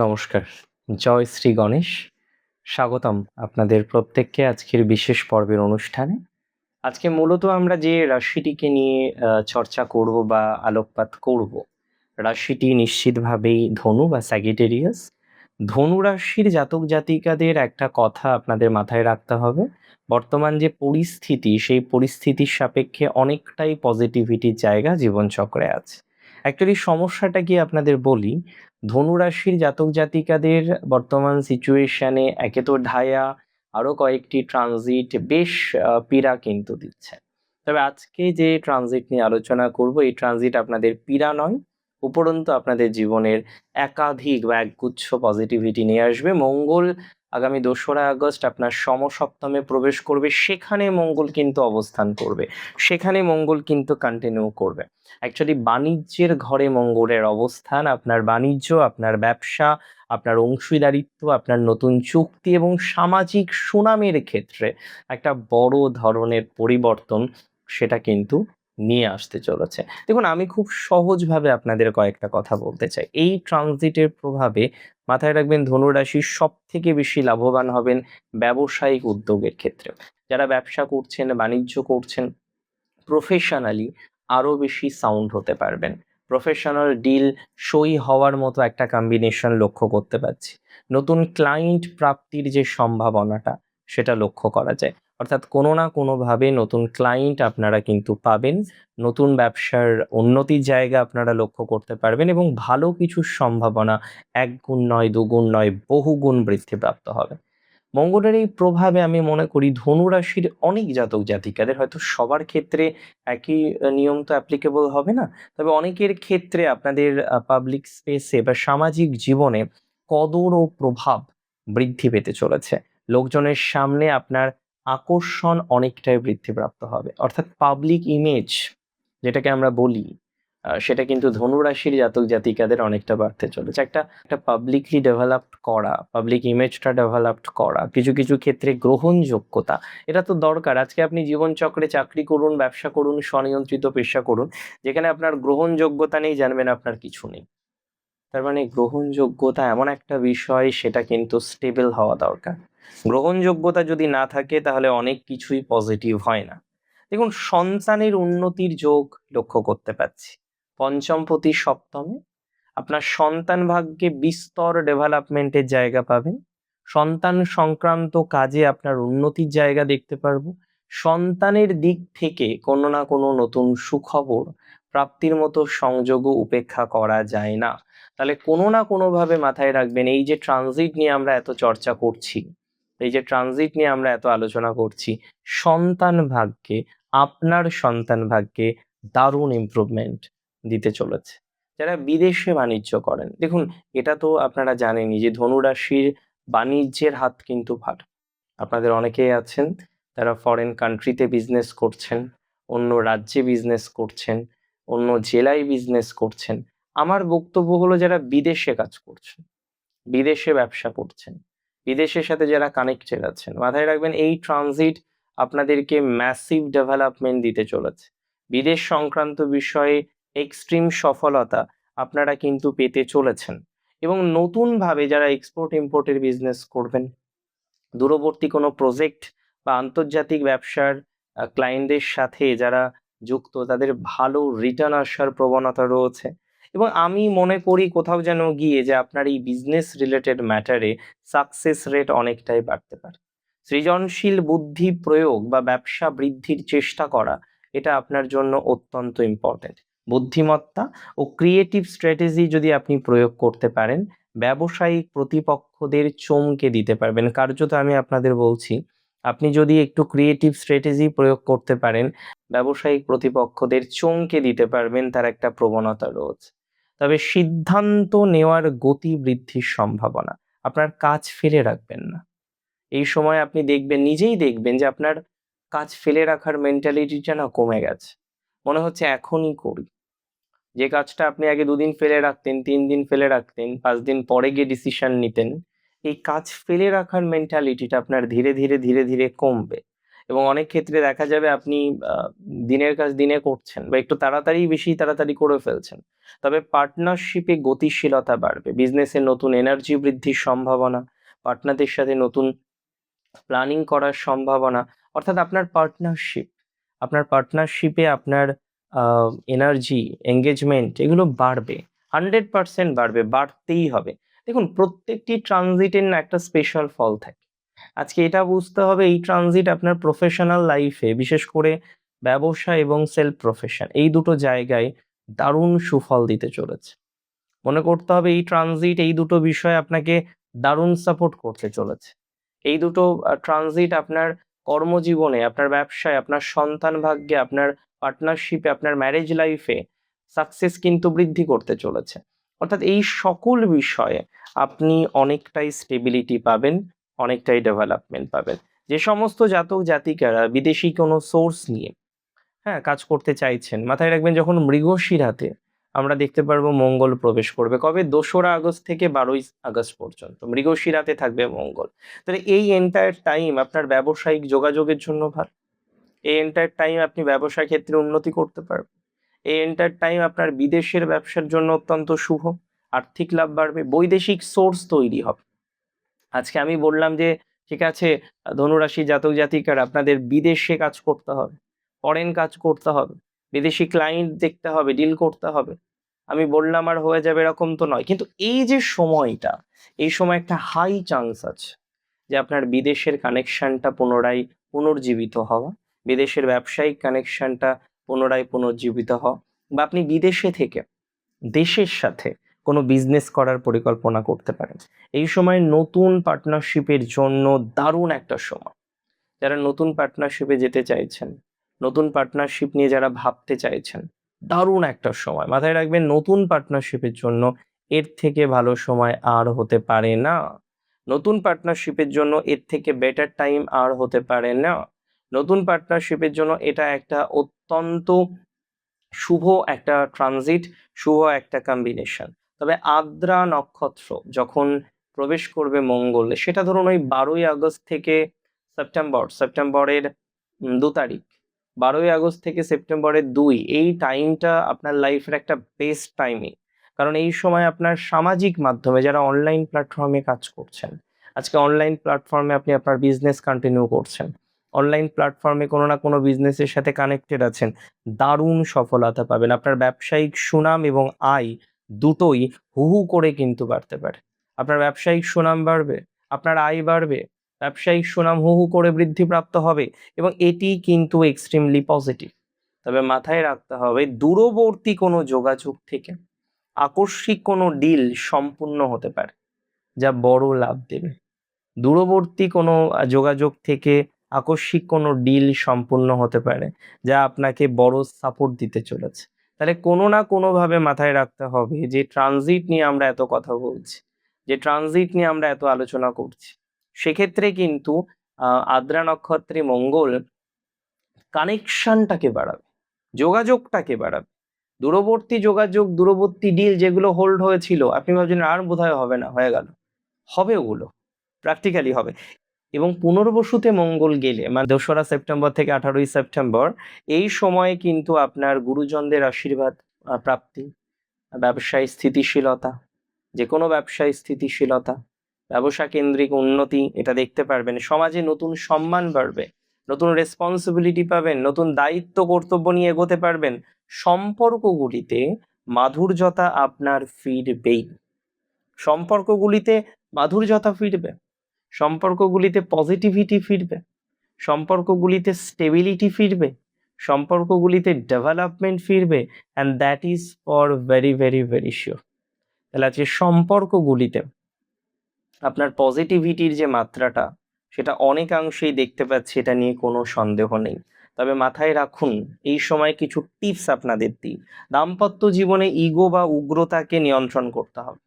নমস্কার। জয় শ্রী গণেশ। স্বাগতম আপনাদের প্রত্যেককে আজকের বিশেষ পর্বের অনুষ্ঠানে। আজকে মূলত আমরা যে রাশিটিকে নিয়ে চর্চা করব বা আলোকপাত করব, রাশিটি নিশ্চিতভাবেই ধনু বা স্যাজিটেরিয়াস। ধনু রাশির জাতক জাতিকাদের একটা কথা আপনাদের মাথায় রাখতে হবে। বর্তমান যে পরিস্থিতি, সেই পরিস্থিতির সাপেক্ষে অনেকটাই পজিটিভিটির জায়গা জীবনচক্রে আছে। অ্যাকচুয়ালি সমস্যাটা কি আপনাদের বলি, ধনু রাশির জাতক জাতিকাদের বর্তমান সিচুয়েশনে একে তো ঢায়া, আরো কয়েকটি ট্রানজিট বেশ পীড়া কিন্তু দিচ্ছে। তবে আজকে যে ট্রানজিট নিয়ে আলোচনা করব, এই ট্রানজিট আপনাদের পীড়া নয়, উপরন্তু আপনাদের জীবনের একাধিক বা একগুচ্ছ পজিটিভিটি নিয়ে আসবে। মঙ্গল আগামী 2রা আগস্ট আপনার সমসপ্তমে প্রবেশ করবে, সেখানে মঙ্গল কিন্তু অবস্থান করবে, সেখানে মঙ্গল কিন্তু কন্টিনিউ করবে। অ্যাকচুয়ালি বাণিজ্যের ঘরে মঙ্গলের অবস্থান আপনার বাণিজ্য, আপনার ব্যবসা, আপনার অংশীদারিত্ব, আপনার নতুন চুক্তি এবং সামাজিক সুনামের ক্ষেত্রে একটা বড় ধরনের পরিবর্তন সেটা কিন্তু নিয়ে আসতে চলেছে। দেখুন, আমি খুব সহজভাবে আপনাদের কয়েকটা কথা বলতে চাই। এই ট্রানজিটের প্রভাবে মাথায় রাখবেন, ধনুরাশি সব থেকে বেশি লাভবান হবেন ব্যবসায়িক উদ্যোগের ক্ষেত্রে। যারা ব্যবসা করছেন, বাণিজ্য করছেন, প্রফেশনালি আরো বেশি সাউন্ড হতে পারবেন। প্রফেশনাল ডিল সই হওয়ার মতো একটা কম্বিনেশন লক্ষ্য করতে পারছি। নতুন ক্লায়েন্ট প্রাপ্তির যে সম্ভাবনাটা সেটা লক্ষ্য করা যায়। অর্থাৎ কোনো না কোনোভাবে নতুন ক্লায়েন্ট আপনারা কিন্তু পাবেন, নতুন ব্যবসার উন্নতির জায়গা আপনারা লক্ষ্য করতে পারবেন এবং ভালো কিছুর সম্ভাবনা 1 গুণ নয়, 2 গুণ নয়, বহুগুণ বৃদ্ধিপ্রাপ্ত হবে। মঙ্গলের এই প্রভাবে আমি মনে করি ধনু রাশির অনেক জাতক জাতিকাদের, হয়তো সবার ক্ষেত্রে একই নিয়ম তো অ্যাপ্লিকেবল হবে না, তবে অনেকের ক্ষেত্রে আপনাদের পাবলিক স্পেসে বা সামাজিক জীবনে কদর ও প্রভাব বৃদ্ধি পেতে চলেছে। লোকজনের সামনে আপনার আকর্ষণ অনেকটাই বৃদ্ধিপ্রাপ্ত হবে। অর্থাৎ পাবলিক ইমেজ যেটাকে আমরা বলি, সেটা কিন্তু ধনু রাশির জাতক জাতিকাদের অনেকটা বাড়তে চলেছে। একটা একটা পাবলিকলি ডেভেলপড করা, পাবলিক ইমেজটা ডেভেলপড করা, কিছু কিছু ক্ষেত্রে গ্রহণযোগ্যতা, এটা তো দরকার। আজকে আপনি জীবনচক্রে চাকরি করুন, ব্যবসা করুন, স্বনিয়ন্ত্রিত পেশা করুন, যেখানে আপনার গ্রহণযোগ্যতা নেই, জানবেন আপনার কিছু নেই। তার মানে গ্রহণযোগ্যতা এমন একটা বিষয়, সেটা কিন্তু স্টেবল হওয়া দরকার। গ্রহণযোগ্যতা যদি না থাকে তাহলে অনেক কিছুই পজিটিভ হয় না। দেখুন, সন্তানের উন্নতির যোগ লক্ষ্য করতে পারছি পঞ্চমপতি সপ্তমে। আপনার সন্তান ভাগ্যে বিস্তর ডেভেলপমেন্টের জায়গা পাবেন। সন্তান সংক্রান্ত কাজে আপনার উন্নতির জায়গা দেখতে পারবো। সন্তানের দিক থেকে কোনো না কোনো নতুন সুখবর প্রাপ্তির মতো সংযোগও উপেক্ষা করা যায় না। তাহলে কোনো না কোনোভাবে মাথায় রাখবেন, এই যে ট্রানজিট নিয়ে আমরা এত চর্চা করছি, এই যে ট্রানজিট নিয়ে আমরা এত আলোচনা করছি, সন্তান ভাগ্যে, আপনার সন্তান ভাগ্যে দারুণ ইমপ্রুভমেন্ট দিতে চলেছে। যারা বিদেশে বাণিজ্য করেন, দেখুন, এটা তো আপনারা জানেনই যে ধনুরাশির বাণিজ্যের হাত কিন্তু ভালো। আপনাদের অনেকেই আছেন তারা ফরেন কান্ট্রিতে বিজনেস করছেন, অন্য রাজ্যে বিজনেস করছেন, অন্য জেলায় বিজনেস করছেন। আমার বক্তব্য হলো, যারা বিদেশে কাজ করছেন, বিদেশে ব্যবসা করছেন, বিদেশের সাথে যারা কানেক্টেড আছেন, মাথায় রাখবেন এই ট্রানজিট আপনাদেরকে ম্যাসিভ ডেভেলপমেন্ট দিতে চলেছে। বিদেশ সংক্রান্ত বিষয়ে এক্সট্রিম সফলতা আপনারা কিন্তু পেতে চলেছেন। এবং নতুনভাবে যারা এক্সপোর্ট ইম্পোর্টের বিজনেস করবেন, দূরবর্তী কোনো প্রজেক্ট বা আন্তর্জাতিক ব্যবসার ক্লায়েন্টদের সাথে যারা যুক্ত, তাদের ভালো রিটার্ন আসার প্রবণতা রয়েছে। এবং আমি মনে করি কোথাও যেন গিয়ে যে আপনার এই বিজনেস রিলেটেড ম্যাটারে সাকসেস রেট অনেকটাই বাড়তে পারে। সৃজনশীল বুদ্ধি প্রয়োগ বা ব্যবসা বৃদ্ধির চেষ্টা করা, এটা আপনার জন্য অত্যন্ত ইম্পর্টেন্ট। বুদ্ধিমত্তা ও ক্রিয়েটিভ স্ট্র্যাটেজি যদি আপনি প্রয়োগ করতে পারেন, ব্যবসায়িক প্রতিপক্ষদের চমকে দিতে পারবেন। কার্যত আমি আপনাদের বলছি, আপনি যদি একটু ক্রিয়েটিভ স্ট্র্যাটেজি প্রয়োগ করতে পারেন, ব্যবসায়িক প্রতিপক্ষদের চমকে দিতে পারবেন, তার একটা প্রবণতা রয়েছে। তবে সিদ্ধান্ত নেওয়ার গতি বৃদ্ধির সম্ভাবনা, আপনার কাজ ফেলে রাখবেন না। এই সময় আপনি দেখবেন, নিজেই দেখবেন যে আপনার কাজ ফেলে রাখার মেন্টালিটিটা না কমে গেছে। মনে হচ্ছে এখনই করি। যে কাজটা আপনি আগে 2 দিন ফেলে রাখতেন, 3 দিন ফেলে রাখতেন, 5 দিন পরে গিয়ে ডিসিশন নিতেন, এই কাজ ফেলে রাখার মেন্টালিটিটা আপনার ধীরে ধীরে ধীরে ধীরে কমবে। এবং অনেক ক্ষেত্রে দেখা যাবে আপনি দিনের কাজ দিনে করছেন বা একটু বেশি তাড়াতাড়ি করে ফেলছেন। তবে পার্টনারশিপে গতিশীলতা বাড়বে, বিজনেসের নতুন এনার্জি বৃদ্ধির সম্ভাবনা, পার্টনারদের সাথে নতুন প্ল্যানিং করার সম্ভাবনা, অর্থাৎ আপনার পার্টনারশিপে আপনার এনার্জি, এঙ্গেজমেন্ট এগুলো বাড়বে, 100% বাড়বে, বাড়তেই হবে। দেখুন, প্রত্যেকটি ট্রানজিটের না একটা স্পেশাল ফল থাকে। আজকে এটা বুঝতে হবে, এই ট্রানজিট আপনার প্রফেশনাল লাইফে, বিশেষ করে ব্যবসা এবং সেলফ প্রফেশন, এই দুটো জায়গায় দারুণ সুফল দিতে চলেছে। মনে করতে হবে এই ট্রানজিট, এই দুটো বিষয় আপনাকে দারুণ সাপোর্ট করতে চলেছে। এই দুটো ট্রানজিট আপনার কর্মজীবনে, আপনার ব্যবসায়, আপনার সন্তান ভাগ্যে, আপনার পার্টনারশিপে, আপনার ম্যারেজ লাইফে সাকসেস কিন্তু বৃদ্ধি করতে চলেছে। অর্থাৎ এই সকল বিষয়ে আপনি অনেকটাই স্টেবিলিটি পাবেন, অনেকটাই ডেভেলপমেন্ট পাবেন। যে সমস্ত জাতক জাতিকারা বিদেশি কোনো সোর্স নিয়ে কাজ করতে চাইছেন, মাথায় রাখবেন, যখন মৃগশিরাতে আমরা দেখতে পারবো মঙ্গল প্রবেশ করবে, কবে? 2রা আগস্ট থেকে 12ই আগস্ট পর্যন্ত মৃগশিরাতে থাকবে মঙ্গল। তাহলে এই এন্টায়ার টাইম আপনার ব্যবসায়িক যোগাযোগের জন্য ভালো। এই এন্টায়ার টাইম আপনি ব্যবসা ক্ষেত্রে উন্নতি করতে পারবেন। এই এন্টায়ার টাইম আপনার বিদেশের ব্যবসার জন্য অত্যন্ত শুভ, আর্থিক লাভ বাড়বে, বৈদেশিক সোর্স তৈরি হবে। আজকে আমি বললাম যে ঠিক আছে, ধনুরাশি জাতক জাতিকারা আপনাদের বিদেশে কাজ করতে হবে, ফরেন কাজ করতে হবে, বিদেশি ক্লায়েন্ট দেখতে হবে, ডিল করতে হবে। আমি বললাম আর হয়ে যাবে এরকম তো নয়, কিন্তু এই যে সময়টা, এই সময় একটা হাই চান্স আছে যে আপনার বিদেশের কানেকশনটা পুনরায় পুনর্জীবিত হওয়া, বিদেশের ব্যবসায়িক কানেকশনটা পুনরায় পুনর্জীবিত হওয়া, বা আপনি বিদেশে থেকে দেশের সাথে কোনো বিজনেস করার পরিকল্পনা করতে পারেন। এই সময় নতুন পার্টনারশিপের জন্য দারুণ একটা সময়। যারা নতুন পার্টনারশিপে যেতে চাইছেন, নতুন পার্টনারশিপ নিয়ে যারা ভাবতে চাইছেন, দারুণ একটা সময়। মাথায় রাখবেন, নতুন পার্টনারশিপের জন্য এর থেকে ভালো সময় আর হতে পারে না। নতুন পার্টনারশিপের জন্য এর থেকে বেটার টাইম আর হতে পারে না। নতুন পার্টনারশিপের জন্য এটা একটা অত্যন্ত শুভ একটা ট্রানজিট, শুভ একটা কম্বিনেশন। তবে আদ্রা নক্ষত্র যখন প্রবেশ করবে মঙ্গলে, সেটা ধরুন ওই 12ই আগস্ট থেকে সেপ্টেম্বরের 2 তারিখ, 12ই আগস্ট থেকে সেপ্টেম্বরের 2, এই টাইমটা আপনার লাইফের একটা বেস্ট টাইমিং। কারণ এই সময় আপনার সামাজিক মাধ্যমে যারা অনলাইন প্ল্যাটফর্মে কাজ করছেন, আজকে অনলাইন প্ল্যাটফর্মে আপনি আপনার বিজনেস কন্টিনিউ করছেন, অনলাইন প্ল্যাটফর্মে কোনো না কোনো বিজনেসের সাথে কানেক্টেড আছেন, দারুণ সফলতা পাবেন। আপনার ব্যবসায়িক সুনাম এবং আয় দুটোই হু হু করে কিন্তু বাড়তে পারে। আপনার ব্যবসায়িক সুনাম বাড়বে, আপনার আয় বাড়বে, ব্যবসায়িক সুনাম হু হু করে বৃদ্ধিপ্রাপ্ত হবে, এবং এটি কিন্তু এক্সট্রিমলি পজিটিভ। তবে মাথায় রাখতে হবে, দূরবর্তী কোনো যোগাযোগ থেকে আকস্মিক কোনো ডিল সম্পূর্ণ হতে পারে, যা বড় লাভ দেবে। দূরবর্তী কোনো যোগাযোগ থেকে আকস্মিক কোনো ডিল সম্পূর্ণ হতে পারে, যা আপনাকে বড় সাপোর্ট দিতে চলেছে। তাহলে কোনো না কোনোভাবে মাথায় রাখতে হবে যে ট্রানজিট নিয়ে আমরা এত কথা বলছি, যে ট্রানজিট নিয়ে আমরা এত আলোচনা করছি, সেক্ষেত্রে কিন্তু আদ্রা নক্ষত্রে মঙ্গল কানেকশনটাকে বাড়াবে, যোগাযোগটাকে বাড়াবে। দূরবর্তী যোগাযোগ, দূরবর্তী ডিল যেগুলো হোল্ড হয়েছিল, আপনি ভাবছেন আর বোধহয় হবে না, হয়ে গেল, হবে, ওগুলো প্র্যাকটিক্যালি হবে। এবং পুনর্বসুতে মঙ্গল গেলে, মানে 2রা সেপ্টেম্বর থেকে 18ই সেপ্টেম্বর, এই সময়ে কিন্তু আপনার গুরুজনদের আশীর্বাদ প্রাপ্তি, ব্যবসায় স্থিতিশীলতা, যে কোনো ব্যবসায় স্থিতিশীলতা, ব্যবসা কেন্দ্রিক উন্নতি, এটা দেখতে পারবেন। সমাজে নতুন সম্মান বাড়বে, নতুন রেসপন্সিবিলিটি পাবেন, নতুন দায়িত্ব কর্তব্য নিয়ে এগোতে পারবেন। সম্পর্কগুলিতে মাধুর্যতা আপনার ফিরবেই, সম্পর্কগুলিতে মাধুর্যতা ফিরবে, সম্পর্কগুলিতে পজিটিভিটি ফিরবে, সম্পর্কগুলিতে স্টেবিলিটি ফিরবে, সম্পর্কগুলিতে ডেভেলপমেন্ট ফিরবে, and that is for very very very sure. তাহলে আজকে সম্পর্কগুলিতে আপনার পজিটিভিটির যে মাত্রাটা, সেটা অনেকাংশেই দেখতে পাচ্ছি, এটা নিয়ে কোনো সন্দেহ নেই। তবে মাথায় রাখুন, এই সময় কিছু টিপস আপনাদের দিই। দাম্পত্য জীবনে ইগো বা উগ্রতাকে নিয়ন্ত্রণ করতে হবে।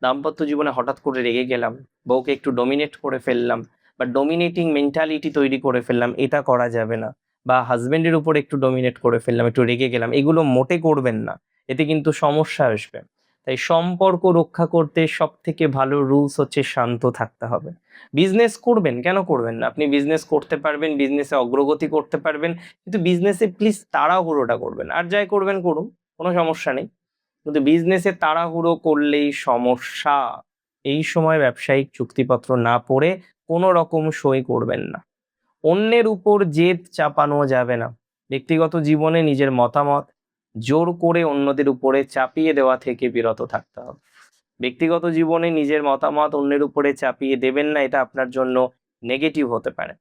দাম্পত্য জীবনে হঠাৎ করে রেগে গেলাম, বউকে একটু ডমিনেট করে ফেললাম, বা ডমিনেটিং মেন্টালিটি তৈরি করে ফেললাম, এটা করা যাবে না। বা হাজবেন্ডের উপর একটু ডমিনেট করে ফেললাম, একটু রেগে গেলাম, এগুলো মোটে করবেন না, এতে কিন্তু সমস্যা আসবে। তাই সম্পর্ক রক্ষা করতে সব থেকে ভালো রুলস হচ্ছে শান্ত থাকতে হবে। বিজনেস করবেন, কেন করবেন না? আপনি বিজনেস করতে পারবেন, বিজনেসে অগ্রগতি করতে পারবেন, কিন্তু বিজনেসে প্লিজ তাড়াহুড়োটা করবেন। আর যাই করবেন করুন, কোনো সমস্যা নেই, কিন্তু বিজনেসে তাড়াহুড়ো করলেই সমস্যা। এই সময় ব্যবসায়িক চুক্তিপত্র না পড়ে কোনো রকম সই করবেন না। অন্যের উপর জেদ চাপানো যাবে না। ব্যক্তিগত জীবনে নিজের মতামত জোর করে অন্যদের উপরে চাপিয়ে দেওয়া থেকে বিরত থাকতে হবে। ব্যক্তিগত জীবনে নিজের মতামত অন্যের উপরে চাপিয়ে দেবেন না, এটা আপনার জন্য নেগেটিভ হতে পারে।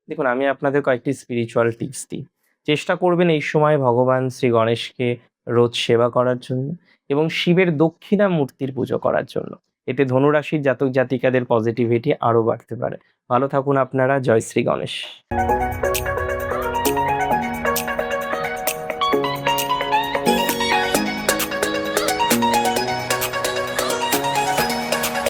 দেখুন, আমি আপনাদের কয়েকটি স্পিরিচুয়াল টিপস দিই। চেষ্টা করবেন এই সময় ভগবান শ্রী গণেশকে রোজ সেবা করার জন্য এবং শিবের দক্ষিণা মূর্তির পুজো করার জন্য। এতে ধনুরাশির জাতক জাতিকাদের পজিটিভিটি আরো বাড়তে পারে। ভালো থাকুন আপনারা। জয় শ্রী গণেশ।